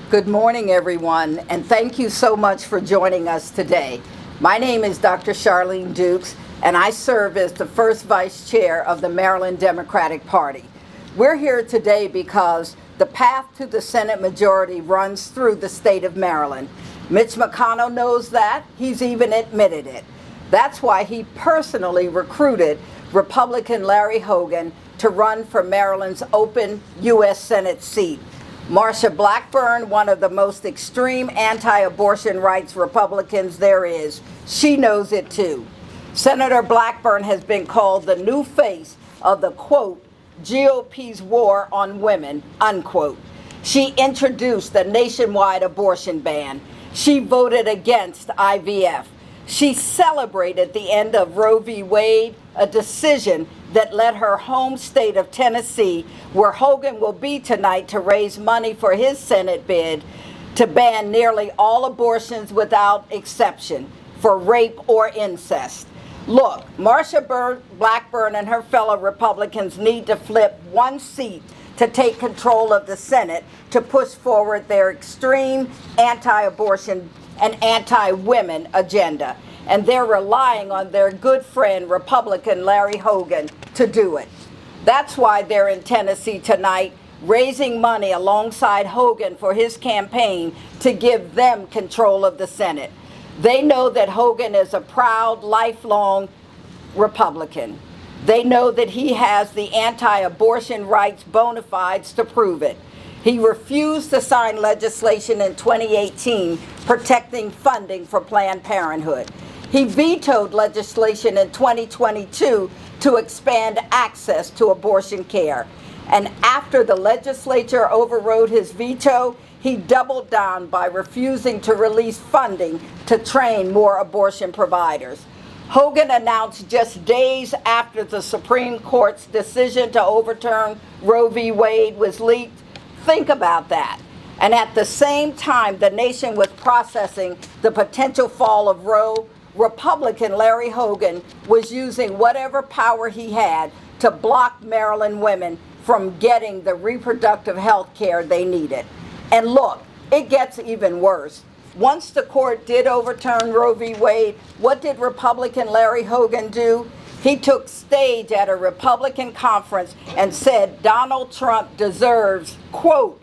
Good morning, everyone, and thank you so much for joining us today. My name is Dr. Charlene Dukes, and I serve as the first vice chair of the Maryland Democratic Party. We're here today because the path to the Senate majority runs through the state of Maryland. Mitch McConnell knows that. He's even admitted it. That's why he personally recruited Republican Larry Hogan to run for Maryland's open U.S. Senate seat. Marsha Blackburn, one of the most extreme anti-abortion rights Republicans there is, she knows it too. Senator Blackburn has been called the new face of the, quote, GOP's war on women, unquote. She introduced the nationwide abortion ban. She voted against IVF. She celebrated the end of Roe v. Wade, a decision that led her home state of Tennessee, where Hogan will be tonight to raise money for his Senate bid to ban nearly all abortions without exception for rape or incest. Look, Marsha Blackburn and her fellow Republicans need to flip one seat to take control of the Senate to push forward their extreme anti-abortion and anti-women agenda. And they're relying on their good friend, Republican Larry Hogan, to do it. That's why they're in Tennessee tonight, raising money alongside Hogan for his campaign to give them control of the Senate. They know that Hogan is a proud, lifelong Republican. They know that he has the anti-abortion rights bona fides to prove it. He refused to sign legislation in 2018 protecting funding for Planned Parenthood. He vetoed legislation in 2022 to expand access to abortion care. And after the legislature overrode his veto, he doubled down by refusing to release funding to train more abortion providers. Hogan announced just days after the Supreme Court's decision to overturn Roe v. Wade was leaked. Think about that. And at the same time the nation was processing the potential fall of Roe, Republican Larry Hogan was using whatever power he had to block Maryland women from getting the reproductive health care they needed. And look, it gets even worse. Once the court did overturn Roe v. Wade, what did Republican Larry Hogan do? He took stage at a Republican conference and said Donald Trump deserves, quote,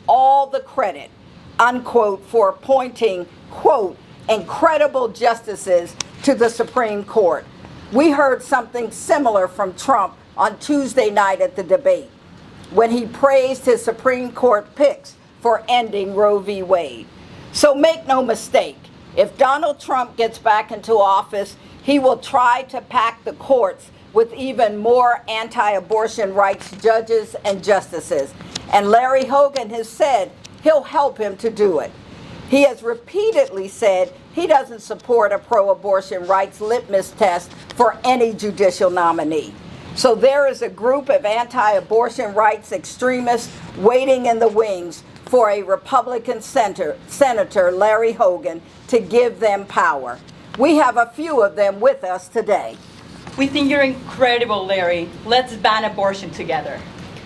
all the credit, unquote, for appointing, quote, incredible justices to the Supreme Court. We heard something similar from Trump on Tuesday night at the debate when he praised his Supreme Court picks for ending Roe v. Wade. So make no mistake, if Donald Trump gets back into office, he will try to pack the courts with even more anti-abortion rights judges and justices. And Larry Hogan has said he'll help him to do it. He has repeatedly said he doesn't support a pro-abortion rights litmus test for any judicial nominee. So there is a group of anti-abortion rights extremists waiting in the wings for a Republican Senator Larry Hogan to give them power. We have a few of them with us today. We think you're incredible, Larry. Let's ban abortion together.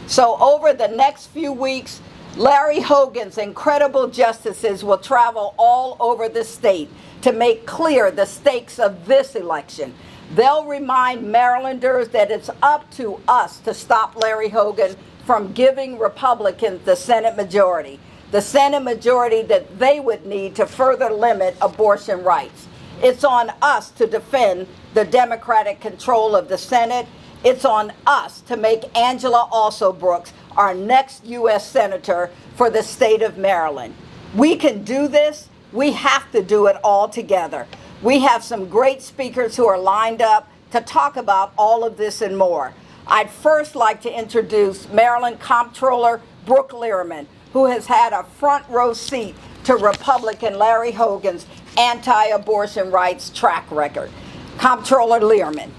So over the next few weeks, Larry Hogan's incredible justices will travel all over the state to make clear the stakes of this election. They'll remind Marylanders that it's up to us to stop Larry Hogan from giving Republicans the Senate majority that they would need to further limit abortion rights. It's on us to defend the Democratic control of the Senate. It's on us to make Angela Alsobrooks our next U.S. Senator for the state of Maryland. We can do this. We have to do it all together. We have some great speakers who are lined up to talk about all of this and more. I'd first like to introduce Maryland Comptroller Brooke Learman, who has had a front row seat to Republican Larry Hogan's anti-abortion rights track record. Comptroller Learman.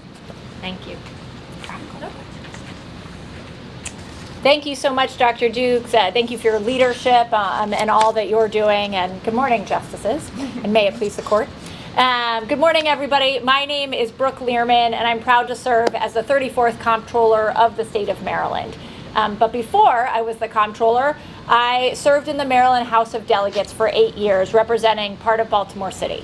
Thank you. Thank you so much, Dr. Dukes. Thank you for your leadership and all that you're doing. And good morning, justices, and may it please the court. Good morning, everybody. My name is Brooke Learman, and I'm proud to serve as the 34th Comptroller of the state of Maryland. But before I was the Comptroller, I served in the Maryland House of Delegates for 8 years, representing part of Baltimore City.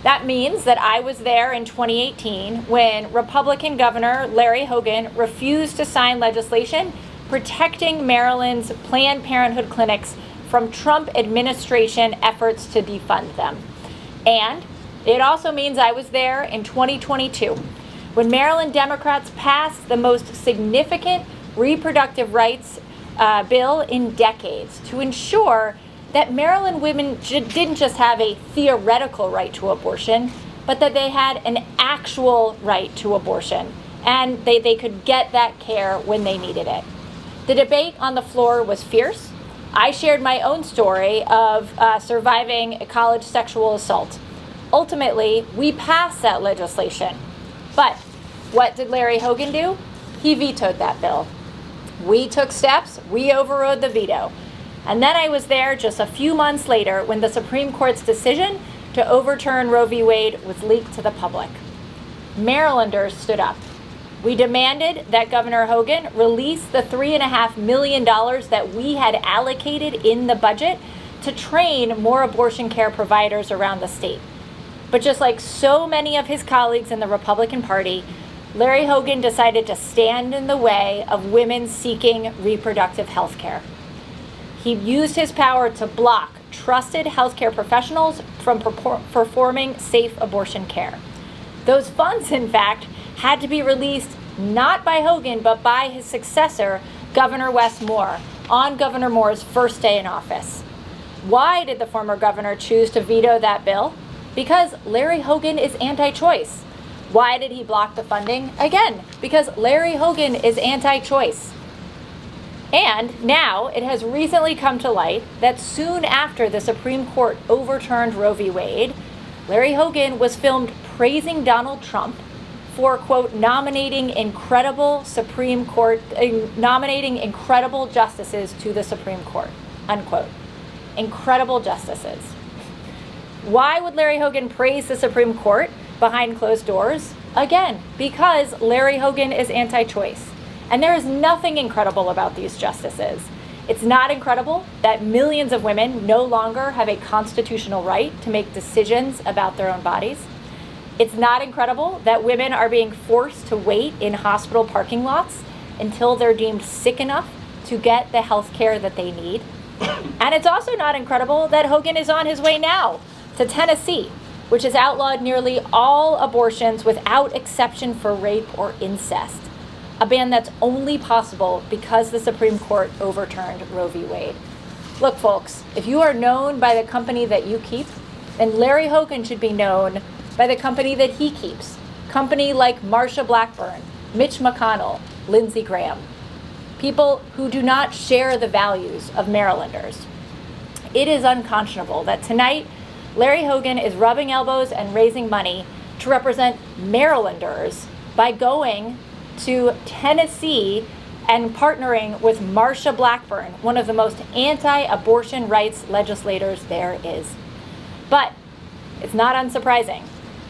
That means that I was there in 2018 when Republican Governor Larry Hogan refused to sign legislation protecting Maryland's Planned Parenthood clinics from Trump administration efforts to defund them. And it also means I was there in 2022 when Maryland Democrats passed the most significant reproductive rights bill in decades to ensure that Maryland women didn't just have a theoretical right to abortion, but that they had an actual right to abortion, and they could get that care when they needed it. The debate on the floor was fierce. I shared my own story of surviving a college sexual assault. Ultimately, we passed that legislation. But what did Larry Hogan do? He vetoed that bill. We took steps, we overrode the veto. And then I was there just a few months later when the Supreme Court's decision to overturn Roe v. Wade was leaked to the public. Marylanders stood up. We demanded that Governor Hogan release the $3.5 million that we had allocated in the budget to train more abortion care providers around the state. But just like so many of his colleagues in the Republican Party, Larry Hogan decided to stand in the way of women seeking reproductive health care. He used his power to block trusted healthcare professionals from performing safe abortion care. Those funds, in fact, had to be released not by Hogan, but by his successor, Governor Wes Moore, on Governor Moore's first day in office. Why did the former governor choose to veto that bill? Because Larry Hogan is anti-choice. Why did he block the funding? Again, because Larry Hogan is anti-choice. And now it has recently come to light that soon after the Supreme Court overturned Roe v. Wade, Larry Hogan was filmed praising Donald Trump for, quote, nominating incredible justices to the Supreme Court, unquote. Incredible justices. Why would Larry Hogan praise the Supreme Court behind closed doors? Again, because Larry Hogan is anti-choice. And there is nothing incredible about these justices. It's not incredible that millions of women no longer have a constitutional right to make decisions about their own bodies. It's not incredible that women are being forced to wait in hospital parking lots until they're deemed sick enough to get the health care that they need. And it's also not incredible that Hogan is on his way now to Tennessee, which has outlawed nearly all abortions without exception for rape or incest. A ban that's only possible because the Supreme Court overturned Roe v. Wade. Look, folks, if you are known by the company that you keep, then Larry Hogan should be known by the company that he keeps. Company like Marsha Blackburn, Mitch McConnell, Lindsey Graham. People who do not share the values of Marylanders. It is unconscionable that tonight Larry Hogan is rubbing elbows and raising money to represent Marylanders by going to Tennessee and partnering with Marsha Blackburn, one of the most anti-abortion rights legislators there is. But it's not unsurprising,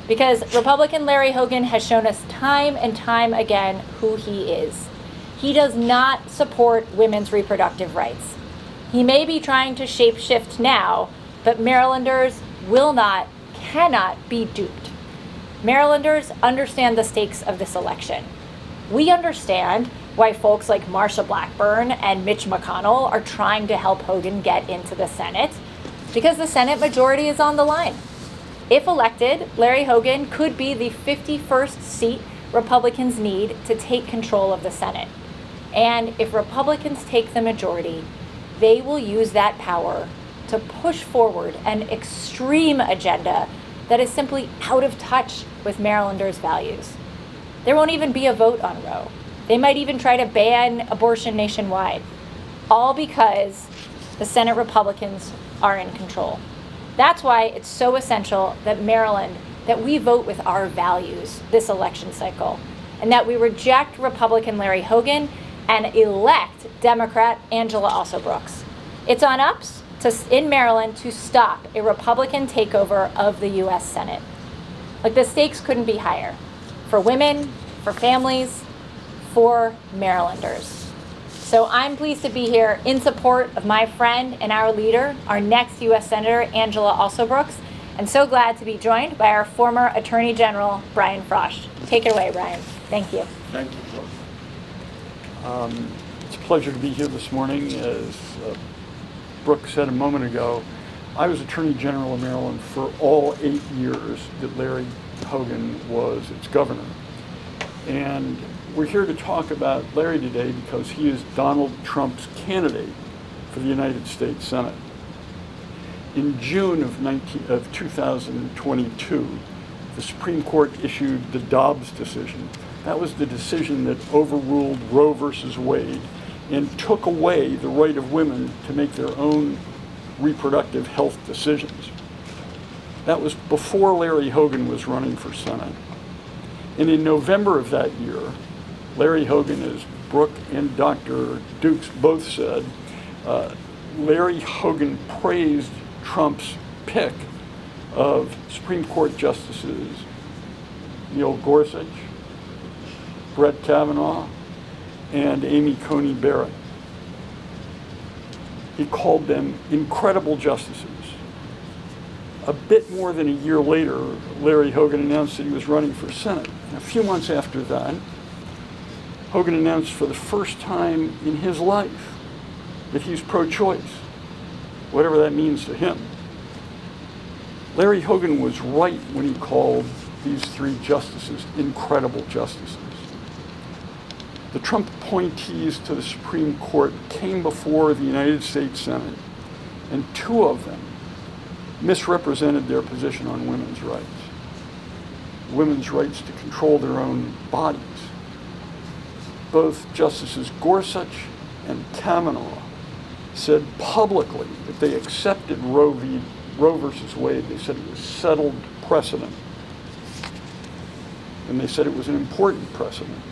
because Republican Larry Hogan has shown us time and time again who he is. He does not support women's reproductive rights. He may be trying to shape-shift now, but Marylanders cannot be duped. Marylanders understand the stakes of this election. We understand why folks like Marsha Blackburn and Mitch McConnell are trying to help Hogan get into the Senate, because the Senate majority is on the line. If elected, Larry Hogan could be the 51st seat Republicans need to take control of the Senate. And if Republicans take the majority, they will use that power to push forward an extreme agenda that is simply out of touch with Marylanders' values. There won't even be a vote on Roe. They might even try to ban abortion nationwide, all because the Senate Republicans are in control. That's why it's so essential that that we vote with our values this election cycle, and that we reject Republican Larry Hogan and elect Democrat Angela Alsobrooks. It's on us in Maryland to stop a Republican takeover of the U.S. Senate. Like, the stakes couldn't be higher for women, for families, for Marylanders. So I'm pleased to be here in support of my friend and our leader, our next U.S. Senator, Angela Alsobrooks, and so glad to be joined by our former Attorney General, Brian Frosch. Take it away, Brian. Thank you. Thank you, Brooke. It's a pleasure to be here this morning. As Brooke said a moment ago, I was Attorney General of Maryland for all 8 years that Larry Hogan was its governor. And we're here to talk about Larry today because he is Donald Trump's candidate for the United States Senate. In June of 2022, the Supreme Court issued the Dobbs decision. That was the decision that overruled Roe versus Wade and took away the right of women to make their own reproductive health decisions. That was before Larry Hogan was running for Senate. And in November of that year, Larry Hogan, as Brooke and Dr. Dukes both said, Larry Hogan praised Trump's pick of Supreme Court Justices Neil Gorsuch, Brett Kavanaugh, and Amy Coney Barrett. He called them incredible justices. A bit more than a year later, Larry Hogan announced that he was running for Senate. And a few months after that, Hogan announced for the first time in his life that he's pro-choice, whatever that means to him. Larry Hogan was right when he called these 3 justices incredible justices. The Trump appointees to the Supreme Court came before the United States Senate, and 2 of them misrepresented their position on women's rights. Women's rights to control their own bodies. Both Justices Gorsuch and Kavanaugh said publicly that they accepted Roe versus Wade. They said it was settled precedent. And they said it was an important precedent.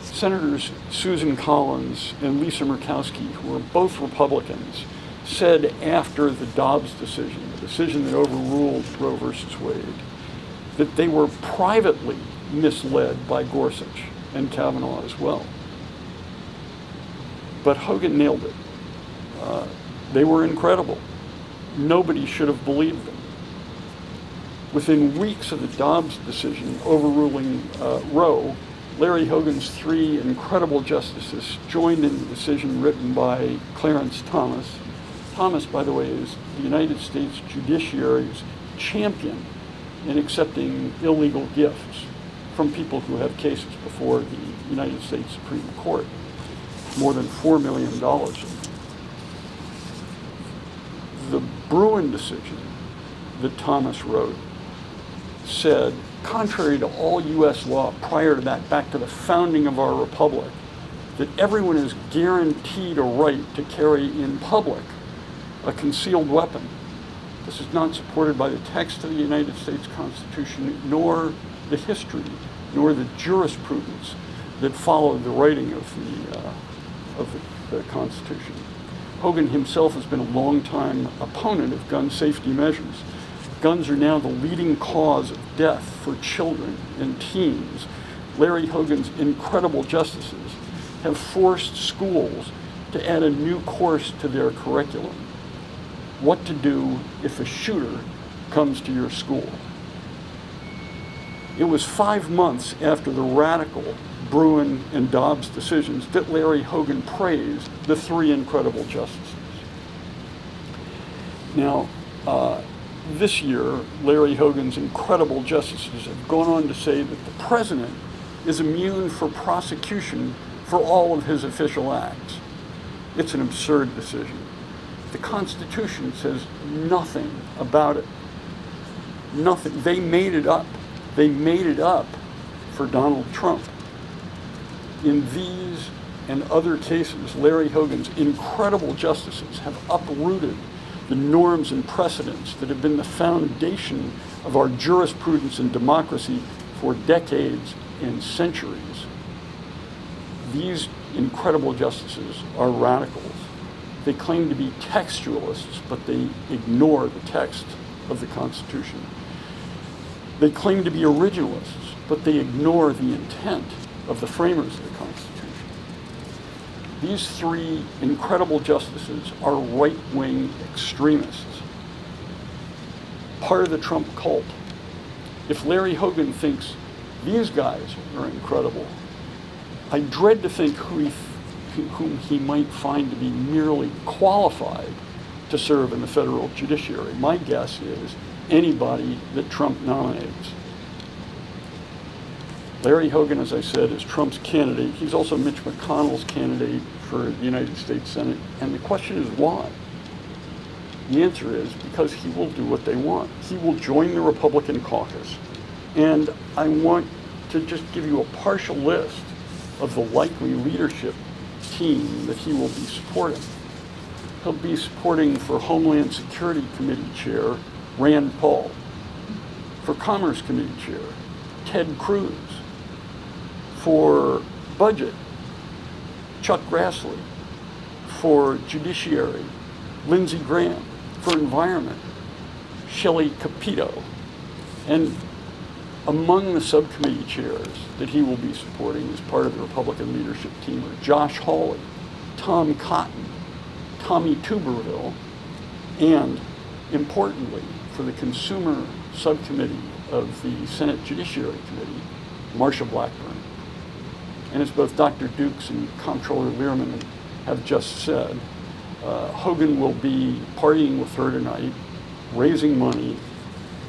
Senators Susan Collins and Lisa Murkowski, who were both Republicans, said after the Dobbs decision, the decision that overruled Roe versus Wade, that they were privately misled by Gorsuch and Kavanaugh as well. But Hogan nailed it. They were incredible. Nobody should have believed them. Within weeks of the Dobbs decision overruling Roe, Larry Hogan's 3 incredible justices joined in the decision written by Clarence Thomas. Thomas, by the way, is the United States judiciary's champion in accepting illegal gifts from people who have cases before the United States Supreme Court. More than $4 million. The Bruin decision that Thomas wrote said, contrary to all U.S. law prior to that, back to the founding of our republic, that everyone is guaranteed a right to carry in public a concealed weapon. This is not supported by the text of the United States Constitution, nor the history, nor the jurisprudence that followed the writing of the Constitution. Hogan himself has been a longtime opponent of gun safety measures. Guns are now the leading cause of death for children and teens. Larry Hogan's incredible justices have forced schools to add a new course to their curriculum. What to do if a shooter comes to your school. It was 5 months after the radical Bruin and Dobbs decisions that Larry Hogan praised the 3 incredible justices. Now, this year, Larry Hogan's incredible justices have gone on to say that the president is immune for prosecution for all of his official acts. It's an absurd decision. The Constitution says nothing about it. Nothing. They made it up. They made it up for Donald Trump. In these and other cases, Larry Hogan's incredible justices have uprooted the norms and precedents that have been the foundation of our jurisprudence and democracy for decades and centuries. These incredible justices are radicals. They claim to be textualists, but they ignore the text of the Constitution. They claim to be originalists, but they ignore the intent of the framers of the Constitution. These three incredible justices are right-wing extremists, part of the Trump cult. If Larry Hogan thinks these guys are incredible, I dread to think whom he might find to be merely qualified to serve in the federal judiciary. My guess is anybody that Trump nominates. Larry Hogan, as I said, is Trump's candidate. He's also Mitch McConnell's candidate for the United States Senate. And the question is why? The answer is because he will do what they want. He will join the Republican caucus. And I want to just give you a partial list of the likely leadership team that he will be supporting. He'll be supporting for Homeland Security Committee Chair, Rand Paul. For Commerce Committee Chair, Ted Cruz. For Budget, Chuck Grassley. For Judiciary, Lindsey Graham. For Environment, Shelley Capito. And among the subcommittee chairs that he will be supporting as part of the Republican leadership team are Josh Hawley, Tom Cotton, Tommy Tuberville, and importantly, for the Consumer Subcommittee of the Senate Judiciary Committee, Marsha Blackburn. And as both Dr. Dukes and Comptroller Learman have just said, Hogan will be partying with her tonight, raising money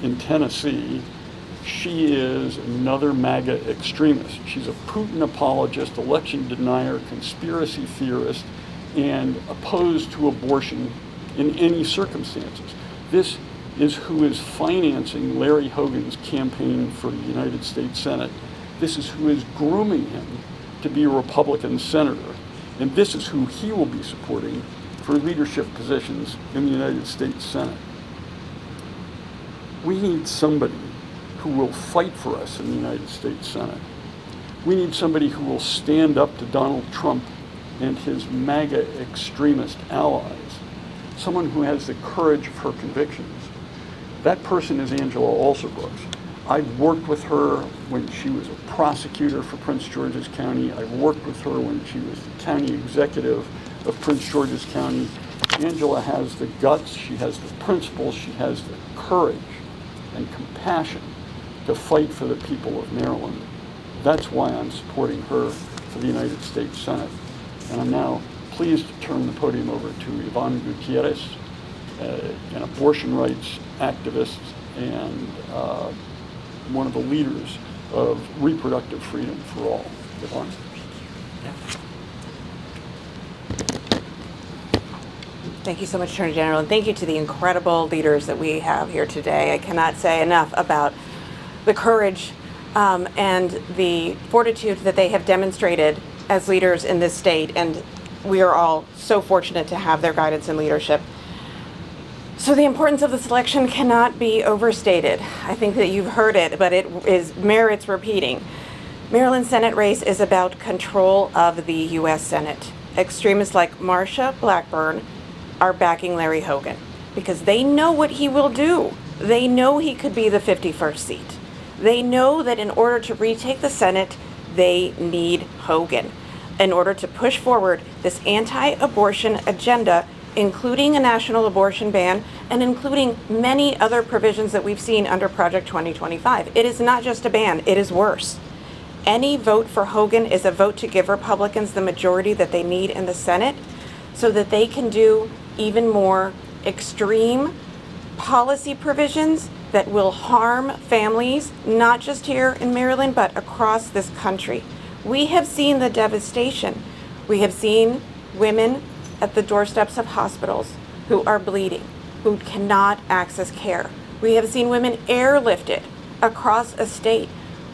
in Tennessee. She is another MAGA extremist. She's a Putin apologist, election denier, conspiracy theorist, and opposed to abortion in any circumstances. This is who is financing Larry Hogan's campaign for the United States Senate. This is who is grooming him to be a Republican senator. And this is who he will be supporting for leadership positions in the United States Senate. We need somebody who will fight for us in the United States Senate. We need somebody who will stand up to Donald Trump and his MAGA extremist allies. Someone who has the courage of her convictions. That person is Angela Alsobrooks. I've worked with her when she was a prosecutor for Prince George's County. I've worked with her when she was the county executive of Prince George's County. Angela has the guts, she has the principles, she has the courage and compassion to fight for the people of Maryland. That's why I'm supporting her for the United States Senate. And I'm now pleased to turn the podium over to Yvonne Gutierrez, an abortion rights activist and one of the leaders of reproductive freedom for all. Yvonne. Thank you so much, Attorney General, and thank you to the incredible leaders that we have here today. I cannot say enough about the courage and the fortitude that they have demonstrated as leaders in this state, and we are all so fortunate to have their guidance and leadership. So the importance of this election cannot be overstated. I think that you've heard it, but it merits repeating. Maryland Senate race is about control of the U.S. Senate. Extremists like Marsha Blackburn are backing Larry Hogan because they know what he will do. They know he could be the 51st seat. They know that in order to retake the Senate, they need Hogan in order to push forward this anti-abortion agenda, including a national abortion ban and including many other provisions that we've seen under Project 2025. It is not just a ban, it is worse. Any vote for Hogan is a vote to give Republicans the majority that they need in the Senate so that they can do even more extreme policy provisions that will harm families, not just here in Maryland, but across this country. We have seen the devastation. We have seen women at the doorsteps of hospitals who are bleeding, who cannot access care. We have seen women airlifted across a state.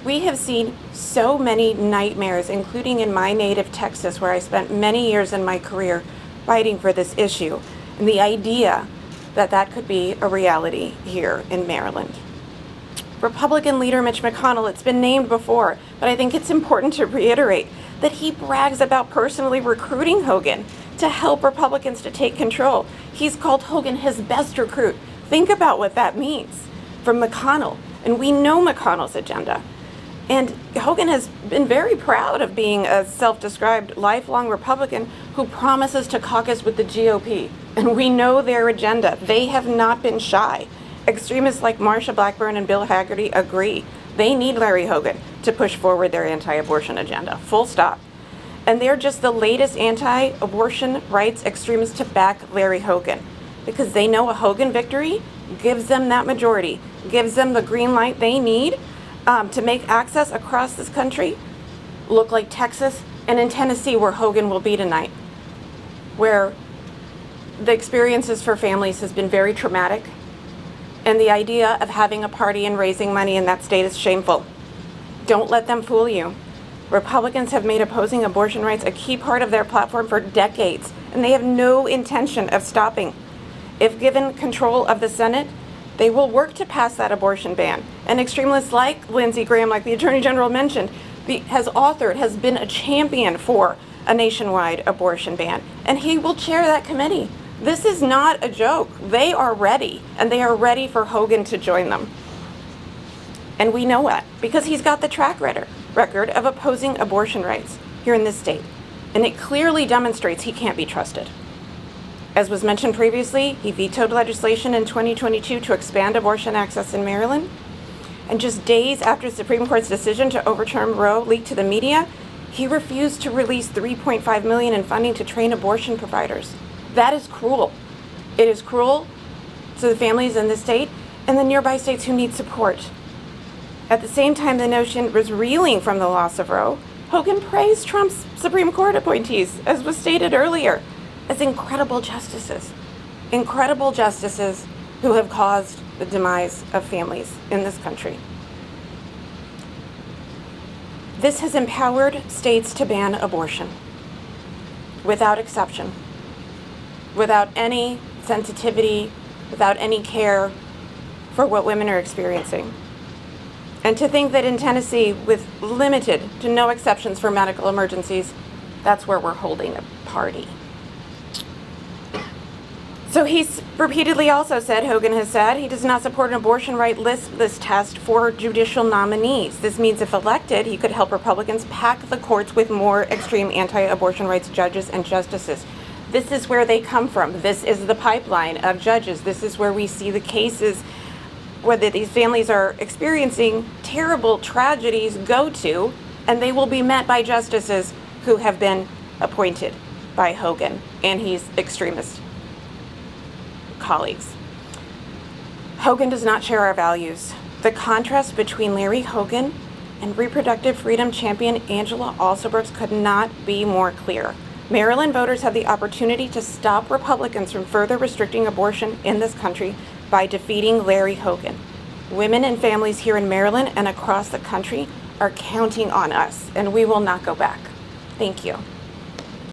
We have seen so many nightmares, including in my native Texas, where I spent many years in my career fighting for this issue. And the idea that that could be a reality here in Maryland. Republican leader Mitch McConnell, it's been named before, but I think it's important to reiterate that he brags about personally recruiting Hogan to help Republicans to take control. He's called Hogan his best recruit. Think about what that means from McConnell. And we know McConnell's agenda. And Hogan has been very proud of being a self-described lifelong Republican who promises to caucus with the GOP. And we know their agenda. They have not been shy. Extremists like Marsha Blackburn and Bill Hagerty agree. They need Larry Hogan to push forward their anti-abortion agenda. Full stop. And they're just the latest anti-abortion rights extremists to back Larry Hogan, because they know a Hogan victory gives them that majority, gives them the green light they need to make access across this country look like Texas and in Tennessee, where Hogan will be tonight, where the experiences for families has been very traumatic, and the idea of having a party and raising money in that state is shameful. Don't let them fool you. Republicans have made opposing abortion rights a key part of their platform for decades, and they have no intention of stopping. If given control of the Senate, they will work to pass that abortion ban. And extremists like Lindsey Graham, like the Attorney General mentioned, has been a champion for a nationwide abortion ban. And he will chair that committee. This is not a joke. They are ready, and they are ready for Hogan to join them. And we know that because he's got the track record of opposing abortion rights here in this state. And it clearly demonstrates he can't be trusted. As was mentioned previously, he vetoed legislation in 2022 to expand abortion access in Maryland. And just days after the Supreme Court's decision to overturn Roe leaked to the media, he refused to release $3.5 million in funding to train abortion providers. That is cruel. It is cruel to the families in the state and the nearby states who need support. At the same time the nation was reeling from the loss of Roe, Hogan praised Trump's Supreme Court appointees, as was stated earlier, as incredible justices who have caused the demise of families in this country. This has empowered states to ban abortion without exception, without any sensitivity, without any care for what women are experiencing. And to think that in Tennessee, with limited to no exceptions for medical emergencies, that's where we're holding a party. So he's repeatedly also said, Hogan has said, he does not support an abortion right list test for judicial nominees. This means if elected, he could help Republicans pack the courts with more extreme anti-abortion rights judges and justices. This is where they come from. This is the pipeline of judges. This is where we see the cases whether these families are experiencing terrible tragedies go to, and they will be met by justices who have been appointed by Hogan and his extremist colleagues. Hogan does not share our values. The contrast between Larry Hogan and reproductive freedom champion Angela Alsobrooks could not be more clear. Maryland voters have the opportunity to stop Republicans from further restricting abortion in this country by defeating Larry Hogan. Women and families here in Maryland and across the country are counting on us, and we will not go back. Thank you.